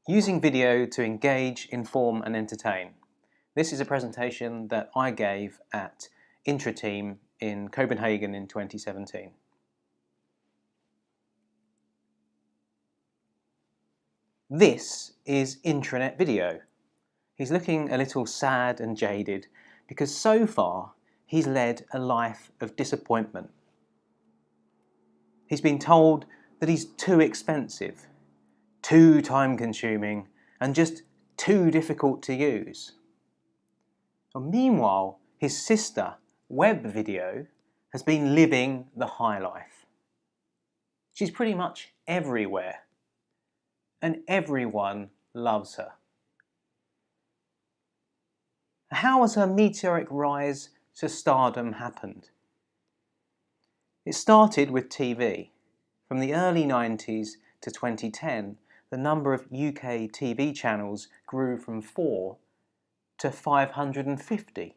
Using video to engage, inform and entertain. This is a presentation that I gave at IntraTeam in Copenhagen in 2017. This is Intranet video. He's looking a little sad and jaded because so far he's led a life of disappointment. He's been told that he's too expensive, too time-consuming and just too difficult to use. And meanwhile, his sister, Web Video, has been living the high life. She's pretty much everywhere, and everyone loves her. How has her meteoric rise to stardom happened? It started with TV. From the early 90s to 2010, the number of UK TV channels grew from 4 to 550.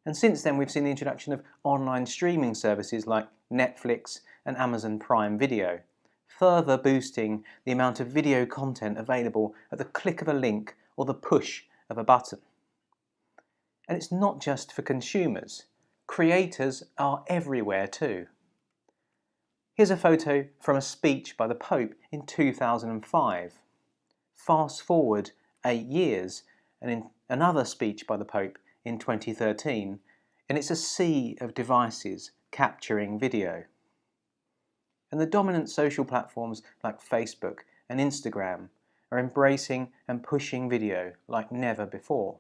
And since then we've seen the introduction of online streaming services like Netflix and Amazon Prime Video, further boosting the amount of video content available at the click of a link or the push of a button. And it's not just for consumers. Creators are everywhere too. Here's a photo from a speech by the Pope in 2005. Fast forward 8 years and in another speech by the Pope in 2013, and it's a sea of devices capturing video. And the dominant social platforms like Facebook and Instagram are embracing and pushing video like never before.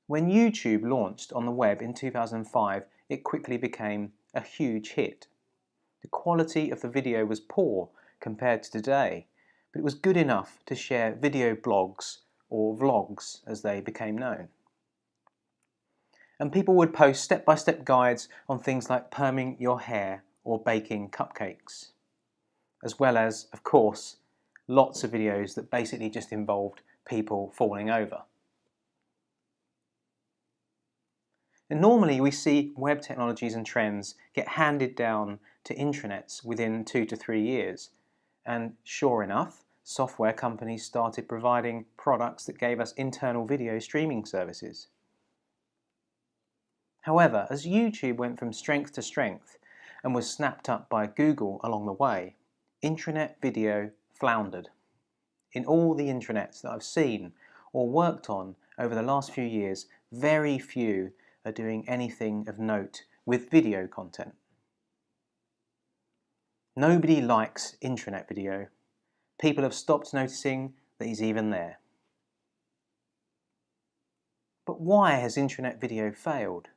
When YouTube launched on the web in 2005, it quickly became a huge hit. The quality of the video was poor compared to today, but it was good enough to share video blogs, or vlogs as they became known. And people would post step-by-step guides on things like perming your hair or baking cupcakes, as well as, of course, lots of videos that basically just involved people falling over. And normally we see web technologies and trends get handed down to intranets within 2 to 3 years. And sure enough, software companies started providing products that gave us internal video streaming services. However, as YouTube went from strength to strength and was snapped up by Google along the way, intranet video floundered. In all the intranets that I've seen or worked on over the last few years, very few are doing anything of note with video content. Nobody likes intranet video. People have stopped noticing that he's even there. But why has intranet video failed?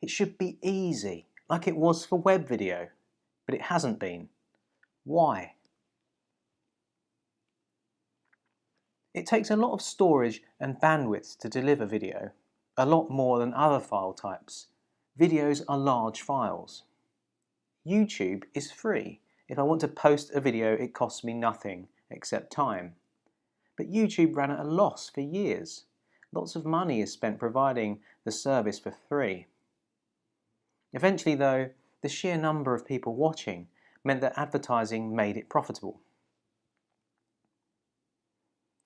It should be easy, like it was for web video, but it hasn't been. Why? It takes a lot of storage and bandwidth to deliver video, a lot more than other file types. Videos are large files. YouTube is free. If I want to post a video, it costs me nothing except time. But YouTube ran at a loss for years. Lots of money is spent providing the service for free. Eventually though, the sheer number of people watching meant that advertising made it profitable.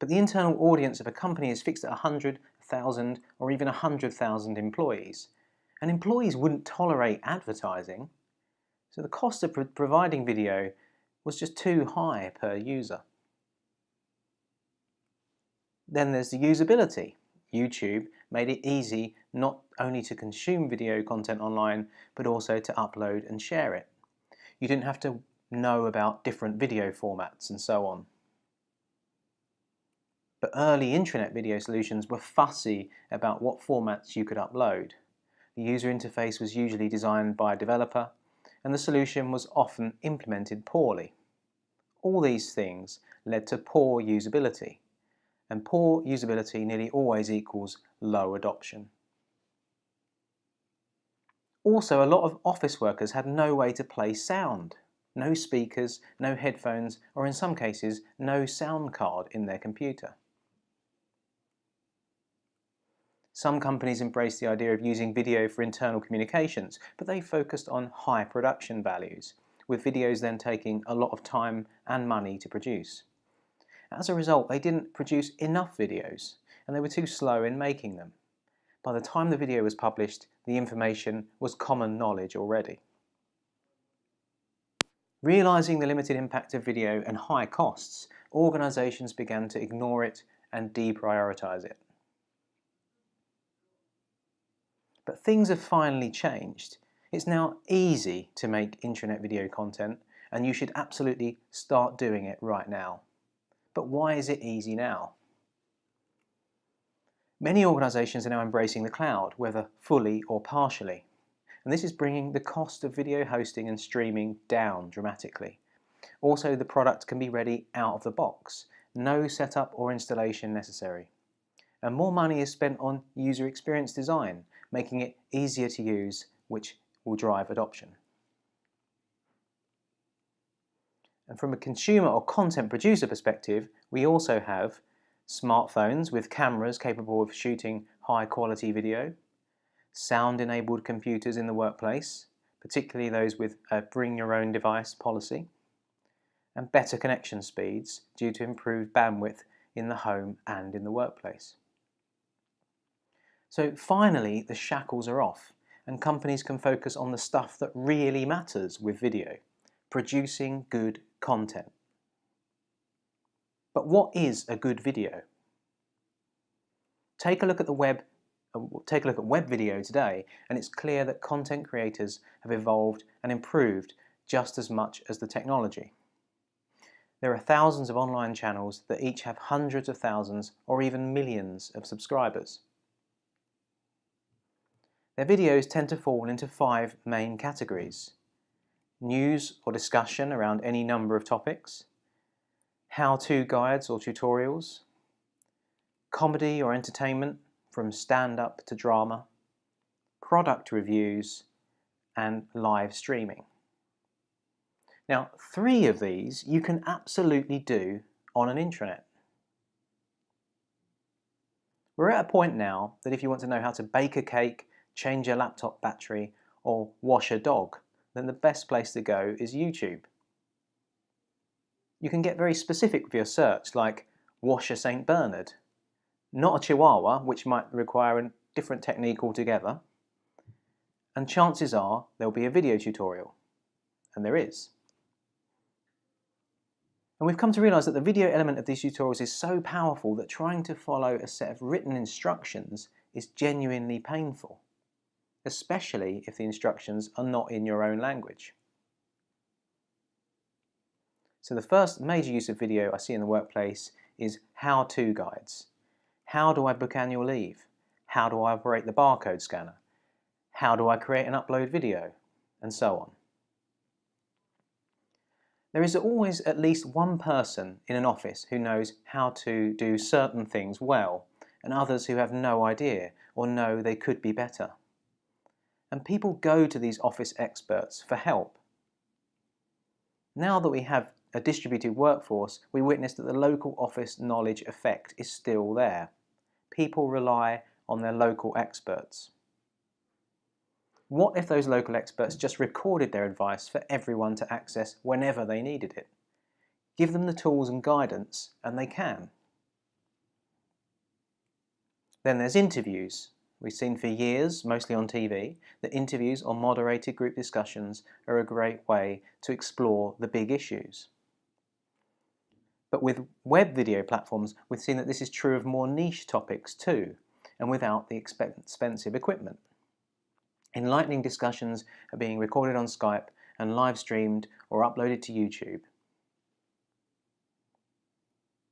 But the internal audience of a company is fixed at 100,000 or even 100,000 employees. And employees wouldn't tolerate advertising, so the cost of providing video was just too high per user. Then there's the usability. YouTube made it easy not only to consume video content online, but also to upload and share it. You didn't have to know about different video formats and so on. But early intranet video solutions were fussy about what formats you could upload. The user interface was usually designed by a developer, and the solution was often implemented poorly. All these things led to poor usability, and poor usability nearly always equals low adoption. Also, a lot of office workers had no way to play sound. No speakers, no headphones, or in some cases, no sound card in their computer. Some companies embraced the idea of using video for internal communications, but they focused on high production values, with videos then taking a lot of time and money to produce. As a result, they didn't produce enough videos, and they were too slow in making them. By the time the video was published, the information was common knowledge already. Realising the limited impact of video and high costs, organisations began to ignore it and deprioritise it. But things have finally changed. It's now easy to make intranet video content, and you should absolutely start doing it right now. But why is it easy now? Many organisations are now embracing the cloud, whether fully or partially. And this is bringing the cost of video hosting and streaming down dramatically. Also, the product can be ready out of the box, no setup or installation necessary. And more money is spent on user experience design, making it easier to use, which will drive adoption. And from a consumer or content producer perspective, we also have smartphones with cameras capable of shooting high-quality video, sound-enabled computers in the workplace, particularly those with a bring-your-own-device policy, and better connection speeds due to improved bandwidth in the home and in the workplace. So finally, the shackles are off, and companies can focus on the stuff that really matters with video, producing good content. But what is a good video? Take a look at web video today, and it's clear that content creators have evolved and improved just as much as the technology. There are thousands of online channels that each have hundreds of thousands or even millions of subscribers. Their videos tend to fall into 5 main categories: news or discussion around any number of topics, how-to guides or tutorials, comedy or entertainment from stand-up to drama, product reviews, and live streaming. Now, 3 of these you can absolutely do on an intranet. We're at a point now that if you want to know how to bake a cake, change a laptop battery, or wash a dog, then the best place to go is YouTube. You can get very specific with your search, like wash a St. Bernard, not a Chihuahua, which might require a different technique altogether, and chances are there'll be a video tutorial, and there is. And we've come to realise that the video element of these tutorials is so powerful that trying to follow a set of written instructions is genuinely painful, especially if the instructions are not in your own language. So the first major use of video I see in the workplace is how-to guides. How do I book annual leave? How do I operate the barcode scanner? How do I create and upload video? And so on. There is always at least one person in an office who knows how to do certain things well, and others who have no idea or know they could be better. And people go to these office experts for help. Now that we have a distributed workforce, we witness that the local office knowledge effect is still there. People rely on their local experts. What if those local experts just recorded their advice for everyone to access whenever they needed it? Give them the tools and guidance, and they can. Then there's interviews. We've seen for years, mostly on TV, that interviews or moderated group discussions are a great way to explore the big issues. But with web video platforms, we've seen that this is true of more niche topics too, and without the expensive equipment. Enlightening discussions are being recorded on Skype and live streamed or uploaded to YouTube.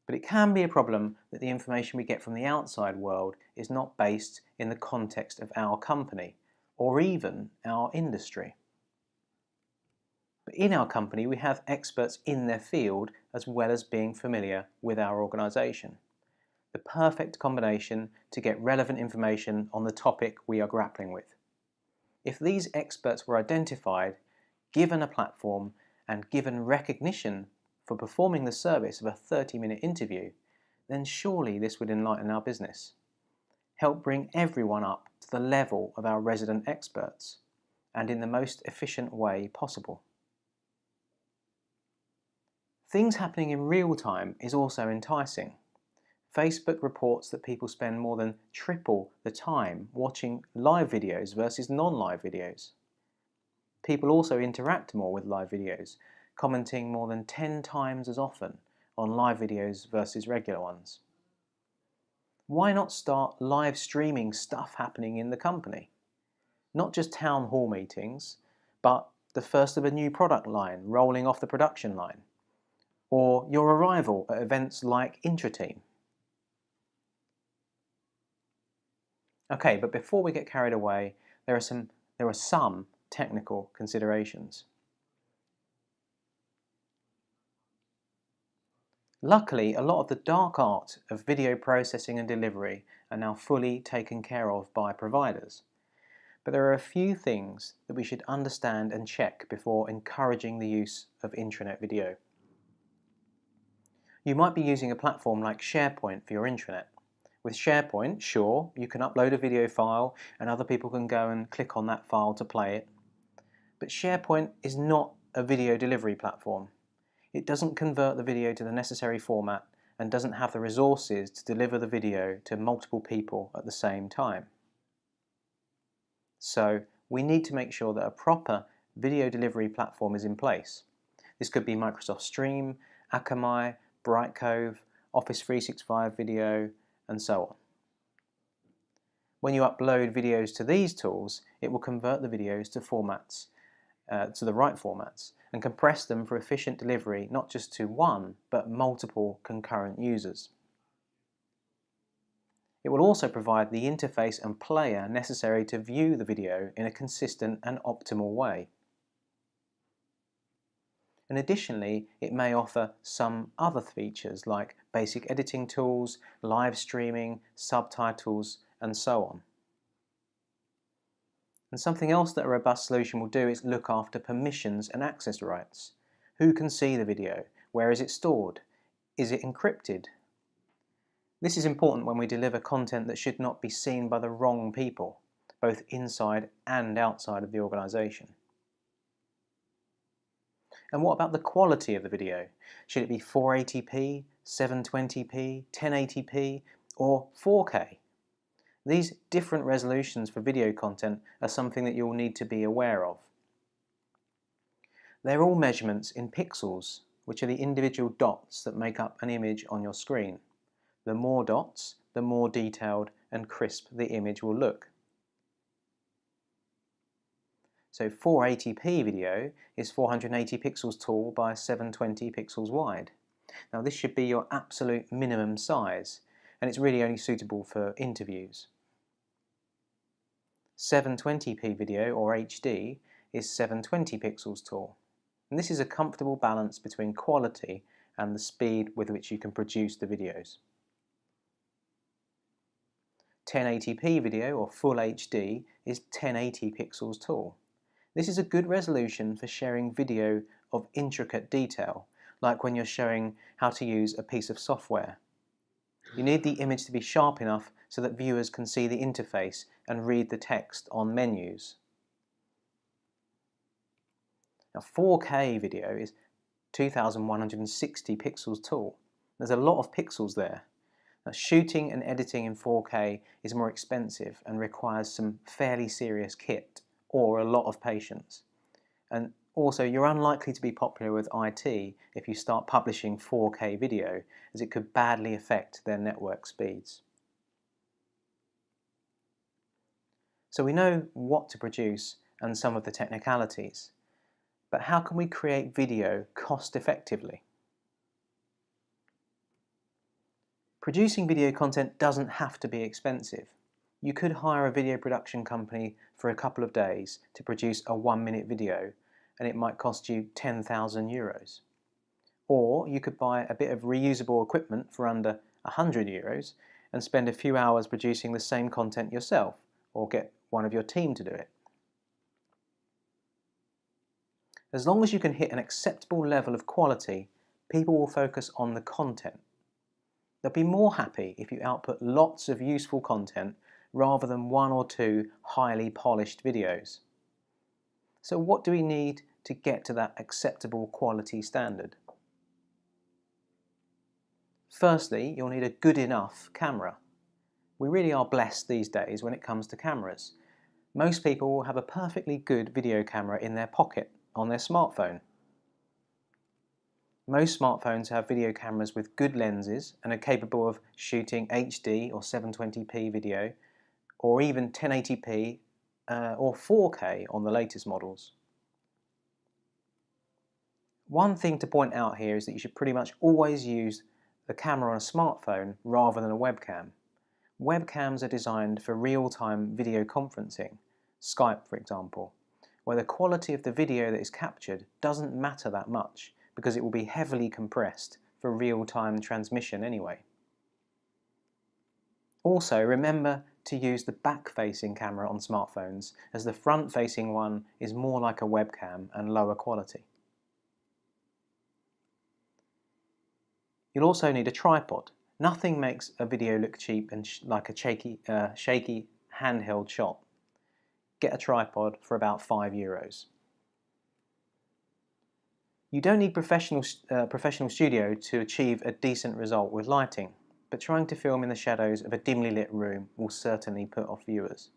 But it can be a problem that the information we get from the outside world is not based in the context of our company or even our industry. But in our company, we have experts in their field as well as being familiar with our organisation. The perfect combination to get relevant information on the topic we are grappling with. If these experts were identified, given a platform, and given recognition for performing the service of a 30-minute interview, then surely this would enlighten our business, help bring everyone up to the level of our resident experts, and in the most efficient way possible. Things happening in real time is also enticing. Facebook reports that people spend more than triple the time watching live videos versus non-live videos. People also interact more with live videos, commenting more than 10 times as often on live videos versus regular ones. Why not start live streaming stuff happening in the company? Not just town hall meetings, but the first of a new product line rolling off the production line, or your arrival at events like IntraTeam. Okay, but before we get carried away, there are some technical considerations. Luckily, a lot of the dark art of video processing and delivery are now fully taken care of by providers. But there are a few things that we should understand and check before encouraging the use of intranet video. You might be using a platform like SharePoint for your intranet. With SharePoint, sure, you can upload a video file and other people can go and click on that file to play it. But SharePoint is not a video delivery platform. It doesn't convert the video to the necessary format and doesn't have the resources to deliver the video to multiple people at the same time. So we need to make sure that a proper video delivery platform is in place. This could be Microsoft Stream, Akamai, Brightcove, Office 365 Video, and so on. When you upload videos to these tools, it will convert the videos to formats, to the right formats, and compress them for efficient delivery not just to one, but multiple concurrent users. It will also provide the interface and player necessary to view the video in a consistent and optimal way. And additionally, it may offer some other features like basic editing tools, live streaming, subtitles, and so on. And something else that a robust solution will do is look after permissions and access rights. Who can see the video? Where is it stored? Is it encrypted? This is important when we deliver content that should not be seen by the wrong people, both inside and outside of the organisation. And what about the quality of the video? Should it be 480p, 720p, 1080p, or 4K? These different resolutions for video content are something that you'll need to be aware of. They're all measurements in pixels, which are the individual dots that make up an image on your screen. The more dots, the more detailed and crisp the image will look. So 480p video is 480 pixels tall by 720 pixels wide. Now this should be your absolute minimum size, and it's really only suitable for interviews. 720p video, or HD, is 720 pixels tall. And this is a comfortable balance between quality and the speed with which you can produce the videos. 1080p video, or Full HD, is 1080 pixels tall. This is a good resolution for sharing video of intricate detail, like when you're showing how to use a piece of software. You need the image to be sharp enough so that viewers can see the interface and read the text on menus. Now 4K video is 2160 pixels tall. There's a lot of pixels there. Now, shooting and editing in 4K is more expensive and requires some fairly serious kit or a lot of patience. And also, you're unlikely to be popular with IT if you start publishing 4K video, as it could badly affect their network speeds. So we know what to produce and some of the technicalities, but how can we create video cost effectively? Producing video content doesn't have to be expensive. You could hire a video production company for a couple of days to produce a 1-minute video, and it might cost you 10,000 euros. Or you could buy a bit of reusable equipment for under 100 euros and spend a few hours producing the same content yourself, or get one of your team to do it. As long as you can hit an acceptable level of quality, people will focus on the content. They'll be more happy if you output lots of useful content rather than 1 or 2 highly polished videos. So what do we need to get to that acceptable quality standard? Firstly, you'll need a good enough camera. We really are blessed these days when it comes to cameras. Most people will have a perfectly good video camera in their pocket on their smartphone. Most smartphones have video cameras with good lenses and are capable of shooting HD or 720p video, or even 1080p or 4K on the latest models. One thing to point out here is that you should pretty much always use the camera on a smartphone rather than a webcam. Webcams are designed for real-time video conferencing, Skype for example, where the quality of the video that is captured doesn't matter that much because it will be heavily compressed for real-time transmission anyway. Also, remember to use the back-facing camera on smartphones, as the front-facing one is more like a webcam and lower quality. You'll also need a tripod. Nothing makes a video look cheap and like a shaky handheld shot. Get a tripod for about €5. You don't need professional studio to achieve a decent result with lighting, but trying to film in the shadows of a dimly lit room will certainly put off viewers.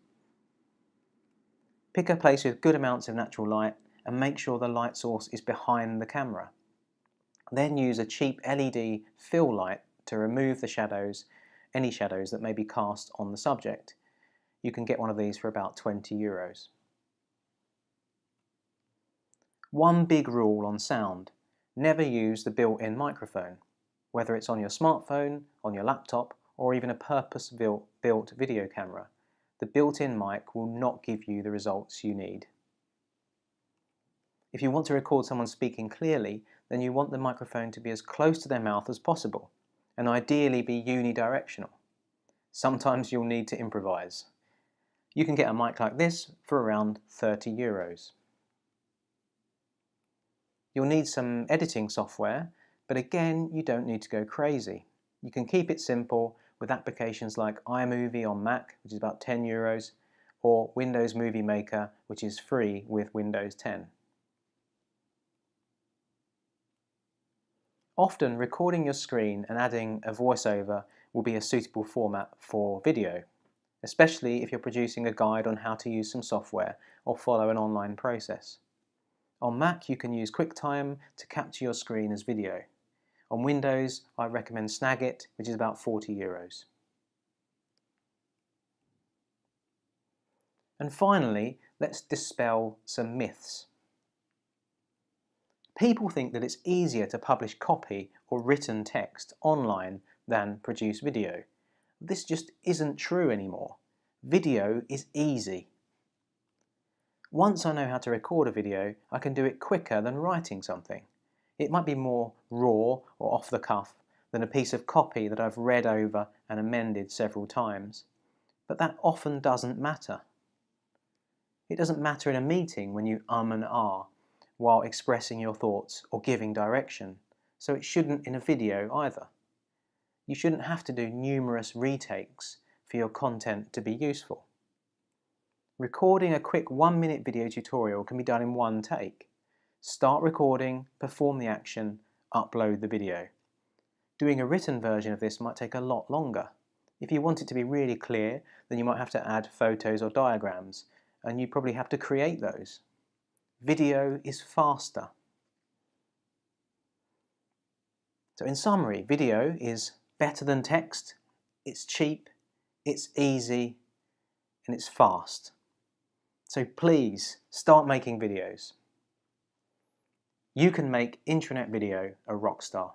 Pick a place with good amounts of natural light and make sure the light source is behind the camera. Then use a cheap LED fill light to remove the shadows, any shadows that may be cast on the subject. You can get one of these for about €20. One big rule on sound: never use the built-in microphone, whether it's on your smartphone, on your laptop, or even a purpose-built video camera. The built-in mic will not give you the results you need. If you want to record someone speaking clearly, then you want the microphone to be as close to their mouth as possible, and ideally be unidirectional. Sometimes you'll need to improvise. You can get a mic like this for around €30. You'll need some editing software, but again, you don't need to go crazy. You can keep it simple with applications like iMovie on Mac, which is about €10, or Windows Movie Maker, which is free with Windows 10. Often, recording your screen and adding a voiceover will be a suitable format for video, especially if you're producing a guide on how to use some software or follow an online process. On Mac, you can use QuickTime to capture your screen as video. On Windows, I recommend Snagit, which is about €40. And finally, let's dispel some myths. People think that it's easier to publish copy or written text online than produce video. This just isn't true anymore. Video is easy. Once I know how to record a video, I can do it quicker than writing something. It might be more raw or off the cuff than a piece of copy that I've read over and amended several times, but that often doesn't matter. It doesn't matter in a meeting when you and ah while expressing your thoughts or giving direction, so it shouldn't in a video either. You shouldn't have to do numerous retakes for your content to be useful. Recording a quick 1-minute video tutorial can be done in one take. Start recording, perform the action, upload the video. Doing a written version of this might take a lot longer. If you want it to be really clear, then you might have to add photos or diagrams, and you probably have to create those. Video is faster. So in summary, video is better than text, it's cheap, it's easy, and it's fast. So please start making videos. You can make intranet video a rock star.